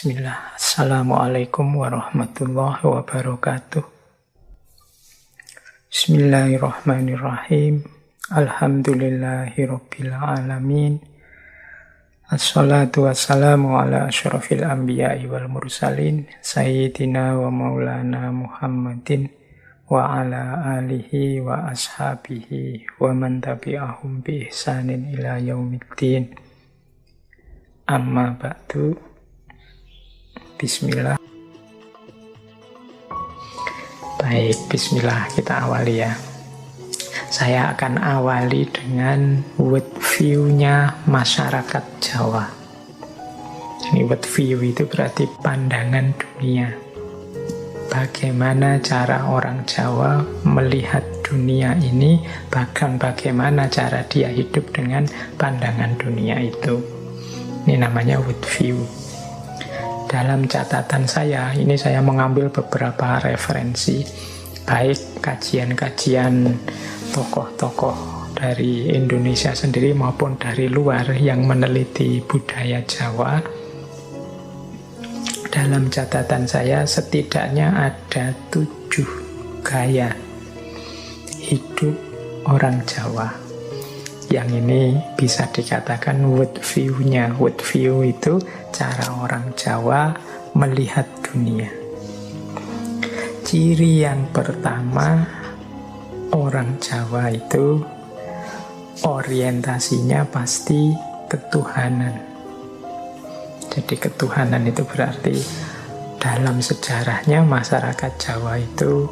Bismillah. Assalamualaikum warahmatullahi wabarakatuh. Bismillahirrahmanirrahim. Alhamdulillahirabbil alamin. Assalatu wassalamu ala asyrafil anbiya'i wal mursalin sayyidina wa maulana Muhammadin wa ala alihi wa ashabihi wa man tabi'ahum bi ihsanin ila yaumiddin. Amma ba'du. Bismillah. Baik, bismillah, kita awali ya. Saya akan awali dengan world view-nya masyarakat Jawa. Ini world view itu berarti pandangan dunia. Bagaimana cara orang Jawa melihat dunia ini, bahkan bagaimana cara dia hidup dengan pandangan dunia itu. Ini namanya world view. Dalam catatan saya, ini saya mengambil beberapa referensi, baik kajian-kajian tokoh-tokoh dari Indonesia sendiri maupun dari luar yang meneliti budaya Jawa. Dalam catatan saya setidaknya ada 7 gaya hidup orang Jawa. Yang ini bisa dikatakan world view-nya. World view itu cara orang Jawa melihat dunia. Ciri yang pertama, orang Jawa itu orientasinya pasti ketuhanan. Jadi ketuhanan itu berarti dalam sejarahnya masyarakat Jawa itu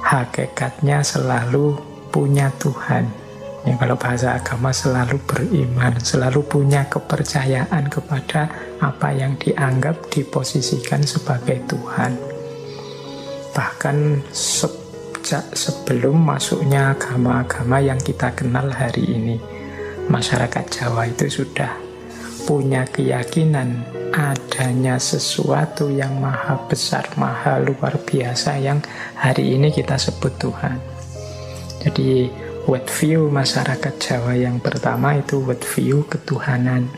hakikatnya selalu punya Tuhan. Ya, kalau bahasa agama selalu beriman, selalu punya kepercayaan kepada apa yang dianggap diposisikan sebagai Tuhan. Bahkan sejak sebelum masuknya agama-agama yang kita kenal hari ini, masyarakat Jawa itu sudah punya keyakinan adanya sesuatu yang maha besar, maha luar biasa yang hari ini kita sebut Tuhan. Jadi world view masyarakat Jawa yang pertama itu world view ketuhanan.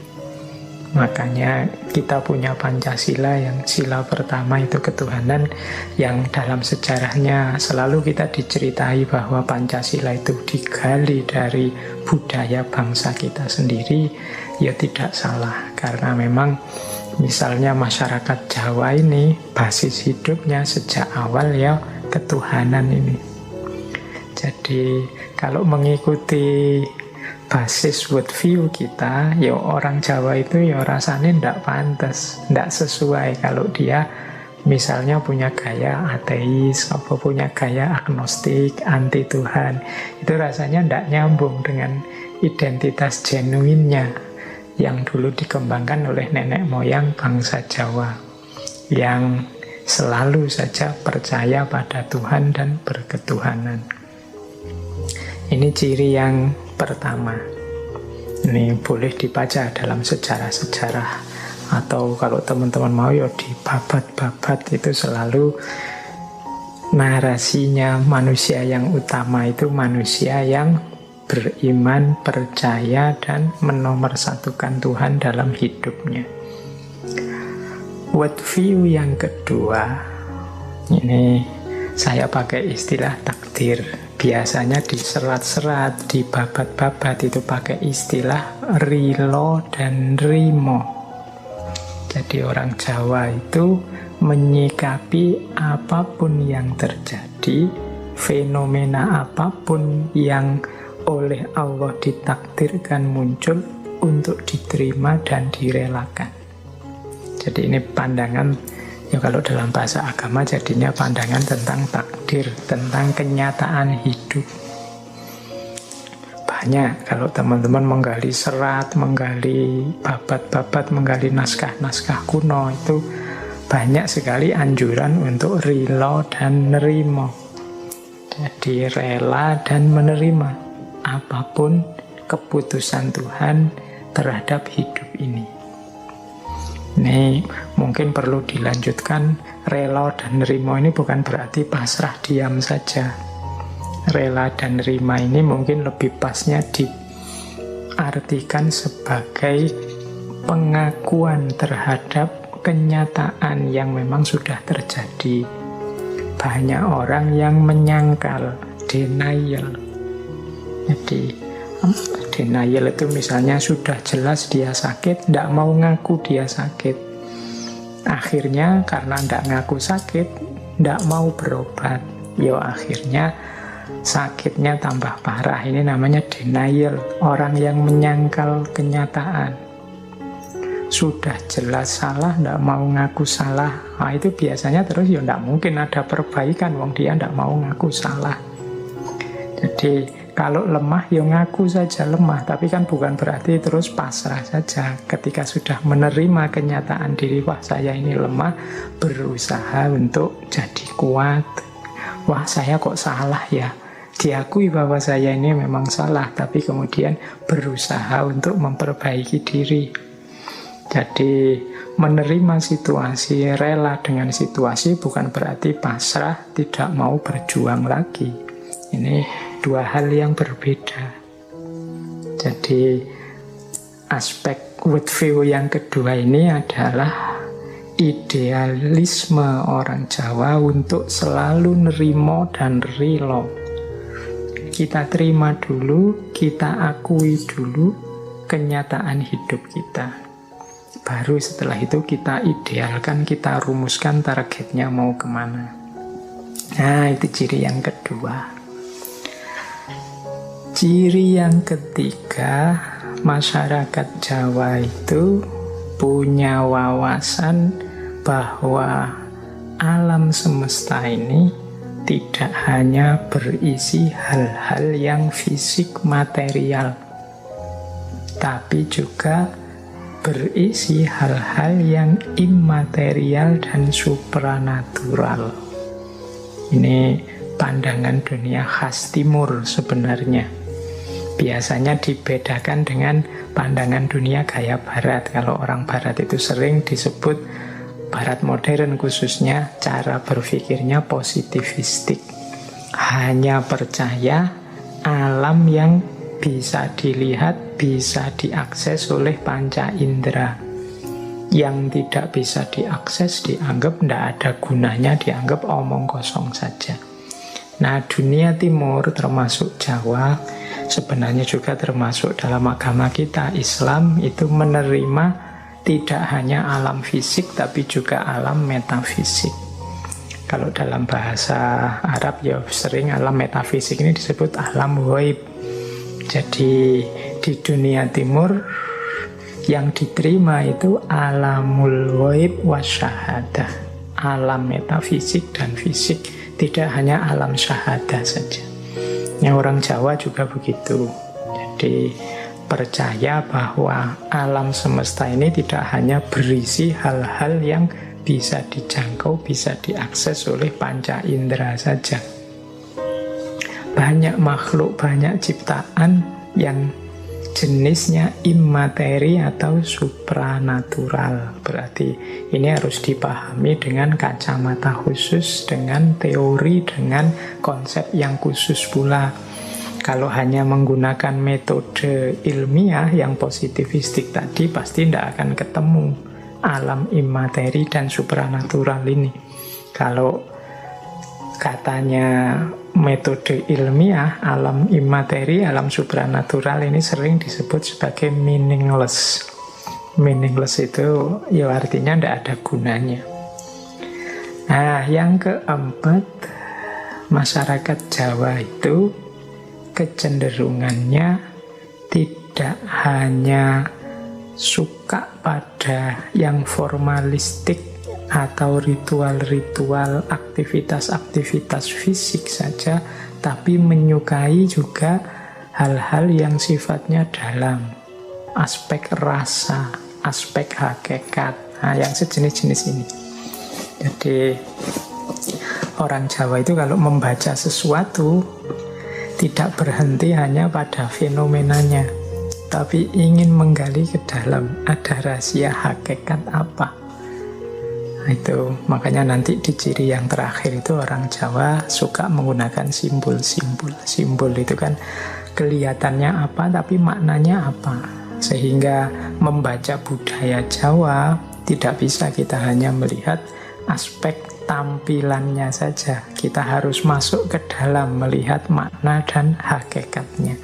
Makanya kita punya Pancasila yang sila pertama itu ketuhanan, yang dalam sejarahnya selalu kita diceritai bahwa Pancasila itu digali dari budaya bangsa kita sendiri. Ya tidak salah, karena memang misalnya masyarakat Jawa ini basis hidupnya sejak awal ya ketuhanan ini. Jadi kalau mengikuti basis world view kita, ya orang Jawa itu ya rasanya tidak pantas, tidak sesuai kalau dia misalnya punya gaya ateis, apa punya gaya agnostik, anti Tuhan. Itu rasanya tidak nyambung dengan identitas genuinnya yang dulu dikembangkan oleh nenek moyang bangsa Jawa, yang selalu saja percaya pada Tuhan dan berketuhanan. Ini ciri yang pertama. Ini boleh dibaca dalam sejarah-sejarah, atau kalau teman-teman mau ya di babat-babat itu selalu narasinya manusia yang utama itu manusia yang beriman, percaya, dan menomorsatukan Tuhan dalam hidupnya. World view yang kedua, ini saya pakai istilah takdir. Biasanya di serat-serat, di babat-babat itu pakai istilah rilo dan rimo. Jadi orang Jawa itu menyikapi apapun yang terjadi, fenomena apapun yang oleh Allah ditakdirkan muncul untuk diterima dan direlakan. Jadi ini pandangan, ya kalau dalam bahasa agama jadinya pandangan tentang takdir, tentang kenyataan hidup. Banyak kalau teman-teman menggali serat, menggali babat-babat, menggali naskah-naskah kuno, itu banyak sekali anjuran untuk rilo dan nerimo. Jadi rela dan menerima apapun keputusan Tuhan terhadap hidup ini. Ini mungkin perlu dilanjutkan, rela dan nerima ini bukan berarti pasrah diam saja. Rela dan nerima ini mungkin lebih pasnya diartikan sebagai pengakuan terhadap kenyataan yang memang sudah terjadi. Banyak orang yang menyangkal, denial. Jadi denial itu misalnya sudah jelas dia sakit, tidak mau ngaku dia sakit. Akhirnya karena tidak ngaku sakit, tidak mau berobat. Akhirnya sakitnya tambah parah. Ini namanya denial, orang yang menyangkal kenyataan. Sudah jelas salah, tidak mau ngaku salah. Nah, itu biasanya terus tidak mungkin ada perbaikan, wong dia tidak mau ngaku salah. Jadi kalau lemah ngaku saja lemah, tapi kan bukan berarti terus pasrah saja. Ketika sudah menerima kenyataan diri, wah saya ini lemah, berusaha untuk jadi kuat. Wah saya kok salah ya. Diakui bahwa saya ini memang salah, tapi kemudian berusaha untuk memperbaiki diri. Jadi menerima situasi, rela dengan situasi bukan berarti pasrah, tidak mau berjuang lagi. Ini dua hal yang berbeda. Jadi aspek worldview yang kedua ini adalah idealisme orang Jawa untuk selalu nerimo dan relo. Kita terima dulu, kita akui dulu kenyataan hidup kita. Baru setelah itu kita idealkan, kita rumuskan targetnya mau kemana. Nah, itu ciri yang kedua. Ciri yang ketiga, masyarakat Jawa itu punya wawasan bahwa alam semesta ini tidak hanya berisi hal-hal yang fisik material, tapi juga berisi hal-hal yang immaterial dan supranatural. Ini pandangan dunia khas timur sebenarnya. Biasanya dibedakan dengan pandangan dunia gaya barat. Kalau orang barat itu sering disebut, barat modern khususnya, cara berpikirnya positivistik. Hanya percaya alam yang bisa dilihat, bisa diakses oleh panca indera. Yang tidak bisa diakses dianggap tidak ada gunanya, dianggap omong kosong saja. Nah, dunia timur termasuk Jawa, sebenarnya juga termasuk dalam agama kita, Islam, itu menerima tidak hanya alam fisik tapi juga alam metafisik. Kalau dalam bahasa Arab sering alam metafisik ini disebut alam ghaib. Jadi di dunia timur yang diterima itu alamul ghaib wasyahadah, alam metafisik dan fisik, tidak hanya alam syahadah saja. Yang orang Jawa juga begitu. Jadi percaya bahwa alam semesta ini tidak hanya berisi hal-hal yang bisa dijangkau, bisa diakses oleh panca indera saja. Banyak makhluk, banyak ciptaan yang jenisnya immateri atau supranatural. Berarti ini harus dipahami dengan kacamata khusus, dengan teori, dengan konsep yang khusus pula. Kalau hanya menggunakan metode ilmiah yang positivistik tadi, pasti tidak akan ketemu alam immateri dan supranatural ini. Kalau katanya metode ilmiah, alam immateri, alam supranatural ini sering disebut sebagai meaningless. Meaningless itu artinya tidak ada gunanya. Nah, yang keempat, masyarakat Jawa itu kecenderungannya tidak hanya suka pada yang formalistik atau ritual-ritual, aktivitas-aktivitas fisik saja, tapi menyukai juga hal-hal yang sifatnya dalam, aspek rasa, aspek hakikat, yang sejenis-jenis ini. Jadi orang Jawa itu kalau membaca sesuatu tidak berhenti hanya pada fenomenanya, tapi ingin menggali ke dalam, ada rahasia hakikat apa. Itu makanya nanti di ciri yang terakhir itu orang Jawa suka menggunakan simbol-simbol. Simbol itu kan kelihatannya apa tapi maknanya apa. Sehingga membaca budaya Jawa tidak bisa kita hanya melihat aspek tampilannya saja. Kita harus masuk ke dalam melihat makna dan hakikatnya.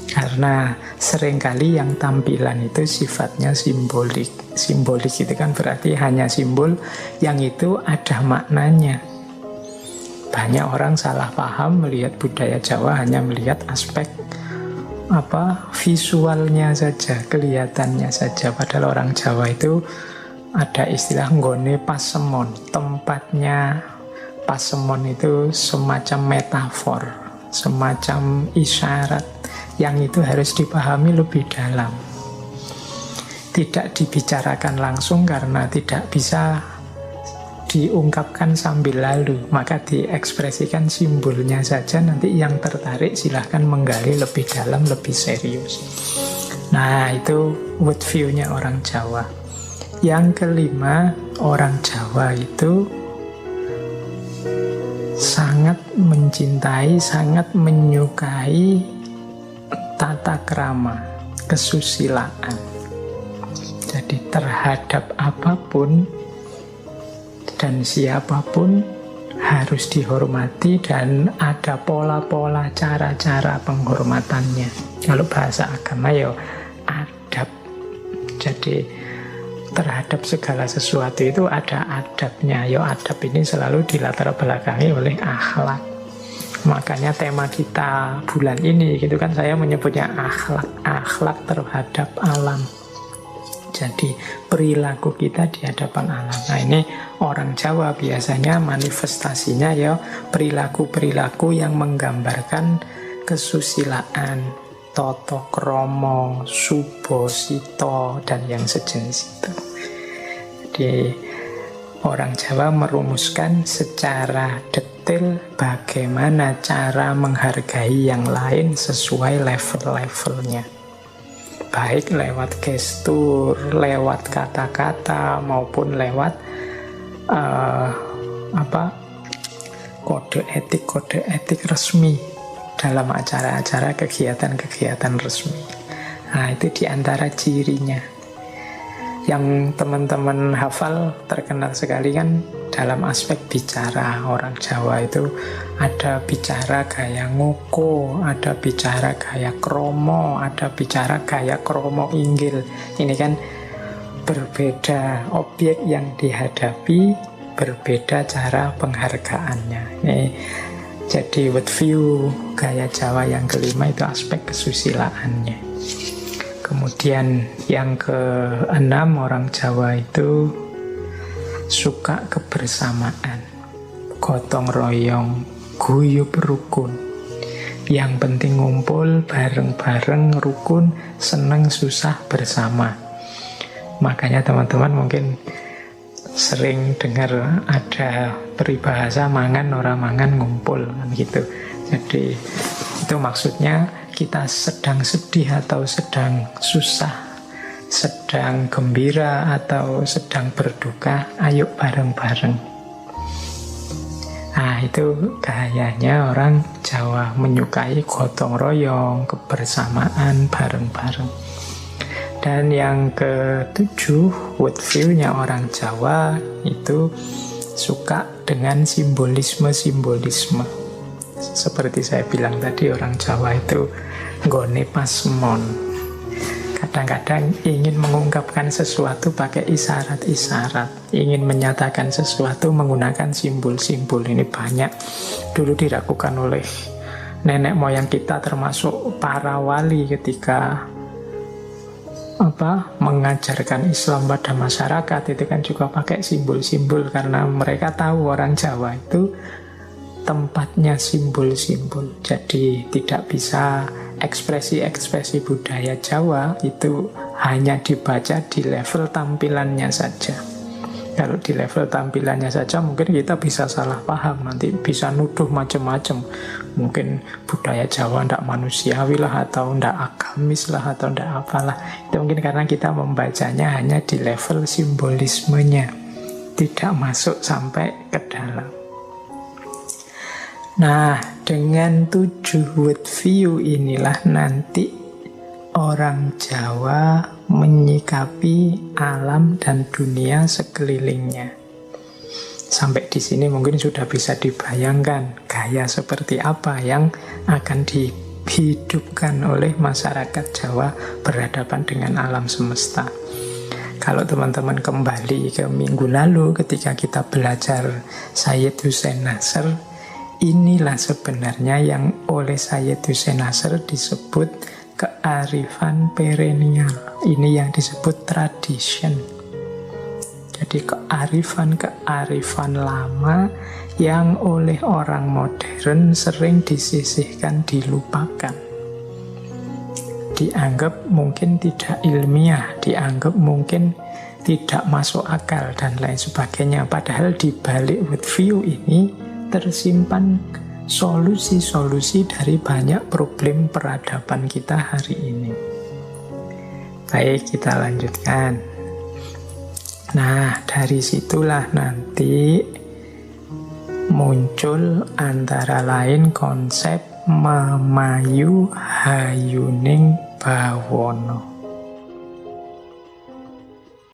Karena seringkali yang tampilan itu sifatnya simbolik. Simbolik itu kan berarti hanya simbol yang itu ada maknanya. Banyak orang salah paham melihat budaya Jawa hanya melihat aspek visualnya saja, kelihatannya saja. Padahal orang Jawa itu ada istilah nggone pasemon. Tempatnya pasemon itu semacam metafor, semacam isyarat yang itu harus dipahami lebih dalam. Tidak dibicarakan langsung karena tidak bisa diungkapkan sambil lalu, maka diekspresikan simbolnya saja. Nanti yang tertarik silahkan menggali lebih dalam, lebih serius. Nah, itu world view-nya orang Jawa. Yang kelima, orang Jawa itu sangat mencintai, sangat menyukai tata krama, kesusilaan. Jadi terhadap apapun dan siapapun harus dihormati dan ada pola-pola cara-cara penghormatannya. Kalau bahasa agama ya adab. Jadi terhadap segala sesuatu itu ada adabnya. Ya adab ini selalu dilatar belakangi oleh akhlak. Makanya tema kita bulan ini gitu kan, saya menyebutnya akhlak terhadap alam. Jadi perilaku kita di hadapan alam. Nah, ini orang Jawa biasanya manifestasinya ya perilaku-perilaku yang menggambarkan kesusilaan, toto kromo, subo, sito, dan yang sejenis itu. Jadi orang Jawa merumuskan secara detail bagaimana cara menghargai yang lain sesuai level-levelnya. Baik lewat gestur, lewat kata-kata, maupun lewat kode etik resmi dalam acara-acara kegiatan-kegiatan resmi. Nah, itu diantara cirinya. Yang teman-teman hafal terkenal sekali kan dalam aspek bicara. Orang Jawa itu ada bicara gaya ngoko, ada bicara gaya kromo, ada bicara gaya kromo inggil. Ini kan berbeda objek yang dihadapi, berbeda cara penghargaannya. Jadi world view gaya Jawa yang kelima itu aspek kesusilaannya. Kemudian yang keenam, orang Jawa itu suka kebersamaan, gotong royong, guyub rukun. Yang penting ngumpul bareng-bareng, rukun, seneng susah bersama. Makanya teman-teman mungkin sering dengar ada peribahasa mangan orang mangan ngumpul kan gitu. Jadi itu maksudnya kita sedang sedih atau sedang susah, sedang gembira atau sedang berduka, ayo bareng-bareng. Nah, itu gayanya orang Jawa, menyukai gotong royong, kebersamaan, bareng-bareng. Dan yang ketujuh, world view-nya orang Jawa itu suka dengan simbolisme-simbolisme. Seperti saya bilang tadi, orang Jawa itu nggone pasemon. Kadang-kadang ingin mengungkapkan sesuatu pakai isyarat-isyarat, ingin menyatakan sesuatu menggunakan simbol-simbol. Ini banyak dulu dilakukan oleh nenek moyang kita, termasuk para wali ketika mengajarkan Islam pada masyarakat. Itu kan juga pakai simbol-simbol, karena mereka tahu orang Jawa itu tempatnya simbol-simbol. Jadi tidak bisa ekspresi-ekspresi budaya Jawa itu hanya dibaca di level tampilannya saja. Kalau di level tampilannya saja mungkin kita bisa salah paham, nanti bisa nuduh macam-macam. Mungkin budaya Jawa tidak manusiawi lah, atau tidak agamis lah, atau tidak apalah. Itu mungkin karena kita membacanya hanya di level simbolismenya, tidak masuk sampai ke dalam. Nah, dengan 7 world view inilah nanti orang Jawa menyikapi alam dan dunia sekelilingnya. Sampai di sini mungkin sudah bisa dibayangkan gaya seperti apa yang akan dihidupkan oleh masyarakat Jawa berhadapan dengan alam semesta. Kalau teman-teman kembali ke minggu lalu ketika kita belajar Sayyid Hussein Nasr, inilah sebenarnya yang oleh Sayyid Hussein Nasr disebut kearifan perennial. Ini yang disebut tradition. Jadi kearifan lama yang oleh orang modern sering disisihkan, dilupakan. Dianggap mungkin tidak ilmiah, dianggap mungkin tidak masuk akal, dan lain sebagainya. Padahal di balik worldview ini tersimpan solusi-solusi dari banyak problem peradaban kita hari ini. Baik, kita lanjutkan. Nah, dari situlah nanti muncul antara lain konsep memayu hayuning bawono.